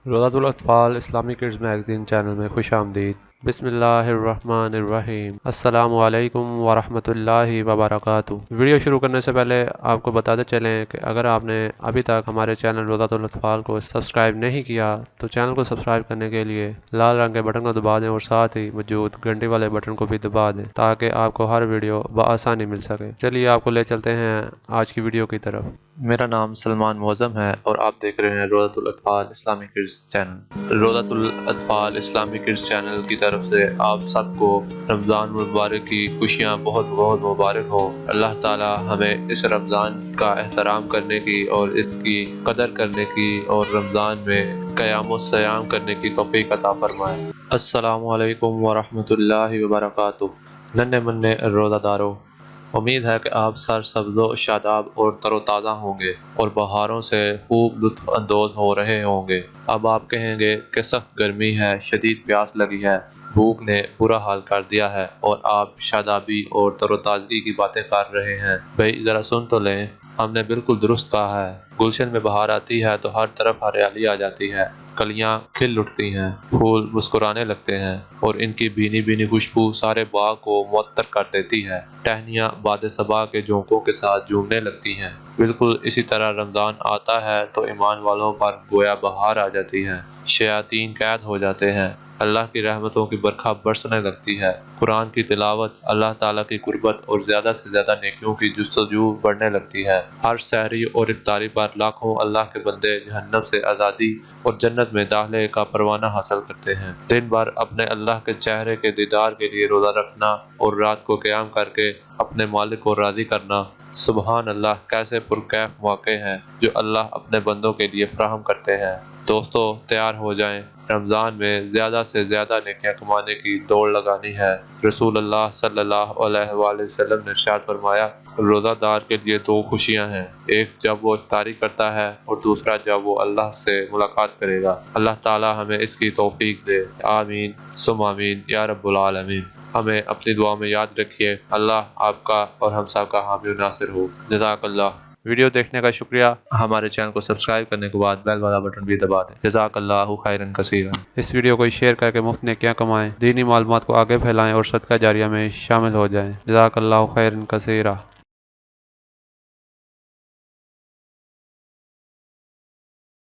روضۃ الاطفال اسلامی kids magazine channel میں خوش آمدید۔ بسم اللہ الرحمن الرحیم۔ السلام علیکم ورحمۃ اللہ وبرکاتہ۔ ویڈیو شروع کرنے سے پہلے آپ کو بتاتے چلیں کہ اگر آپ نے ابھی تک ہمارے چینل روضۃ الاطفال کو سبسکرائب نہیں کیا تو چینل کو سبسکرائب کرنے کے لیے لال رنگ کے بٹن کو دبا دیں اور ساتھ ہی موجود گھنٹی والے بٹن کو بھی دبا دیں تاکہ آپ کو ہر ویڈیو بآسانی مل سکے۔ چلیے آپ کو لے چلتے ہیں آج کی ویڈیو کی طرف۔ میرا نام سلمان معظم ہے اور آپ دیکھ رہے ہیں روضۃ الاطفال اسلامی کڈز چینل۔ روضۃ الاطفال اسلامی کڈز چینل کی طرف سے آپ سب کو رمضان مبارک کی خوشیاں بہت بہت مبارک ہوں۔ اللہ تعالی ہمیں اس رمضان کا احترام کرنے کی اور اس کی قدر کرنے کی اور رمضان میں قیام و سیام کرنے کی توفیق عطا فرمائے۔ السلام علیکم ورحمۃ اللہ وبرکاتہ۔ ننھے منھے روزہ داروں، امید ہے کہ آپ سرسبز و شاداب اور تر و تازہ ہوں گے اور بہاروں سے خوب لطف اندوز ہو رہے ہوں گے۔ اب آپ کہیں گے کہ سخت گرمی ہے، شدید پیاس لگی ہے، بھوک نے برا حال کر دیا ہے اور آپ شادابی اور تر و تازگی کی باتیں کر رہے ہیں۔ بھئی ذرا سن تو لیں، ہم نے بالکل درست کہا ہے۔ گلشن میں بہار آتی ہے تو ہر طرف ہریالی آ جاتی ہے، کلیاں کھل اٹھتی ہیں، پھول مسکرانے لگتے ہیں اور ان کی بھینی بھینی خوشبو سارے باغ کو معطر کر دیتی ہے۔ ٹہنیاں باد صبا کے جھونکوں کے ساتھ جھومنے لگتی ہیں۔ بالکل اسی طرح رمضان آتا ہے تو ایمان والوں پر گویا بہار آ جاتی ہے، شیاطین قید ہو جاتے ہیں، اللہ کی رحمتوں کی برکھا برسنے لگتی ہے، قرآن کی تلاوت، اللہ تعالیٰ کی قربت اور زیادہ سے زیادہ نیکیوں کی جستجو بڑھنے لگتی ہے۔ ہر سحری اور افطاری پر لاکھوں اللہ کے بندے جہنم سے آزادی اور جنت میں داخلے کا پروانہ حاصل کرتے ہیں۔ دن بھر اپنے اللہ کے چہرے کے دیدار کے لیے روزہ رکھنا اور رات کو قیام کر کے اپنے مالک کو راضی کرنا، سبحان اللہ، کیسے پرکیف مواقع ہیں جو اللہ اپنے بندوں کے لیے فراہم کرتے ہیں۔ دوستو تیار ہو جائیں، رمضان میں زیادہ سے زیادہ نیکیاں کمانے کی دوڑ لگانی ہے۔ رسول اللہ صلی اللہ علیہ وآلہ وسلم نے ارشاد فرمایا، روزہ دار کے لیے دو خوشیاں ہیں، ایک جب وہ افطاری کرتا ہے اور دوسرا جب وہ اللہ سے ملاقات کرے گا۔ اللہ تعالی ہمیں اس کی توفیق دے، آمین ثم آمین یا رب العالمین۔ ہمیں اپنی دعا میں یاد رکھیے۔ اللہ آپ کا اور ہم سب کا حامی و ناصر ہو۔ جزاک اللہ۔ ویڈیو دیکھنے کا شکریہ۔ ہمارے چینل کو سبسکرائب کرنے کے بعد بیل والا بٹن بھی دبا دیں۔ جزاک اللہ خیرا کثیرا۔ اس ویڈیو کو شیئر کر کے مفت نیکیاں کمائیں، دینی معلومات کو آگے پھیلائیں اور صدقہ جاریہ میں شامل ہو جائیں۔ جزاک اللہ خیرا کثیرا۔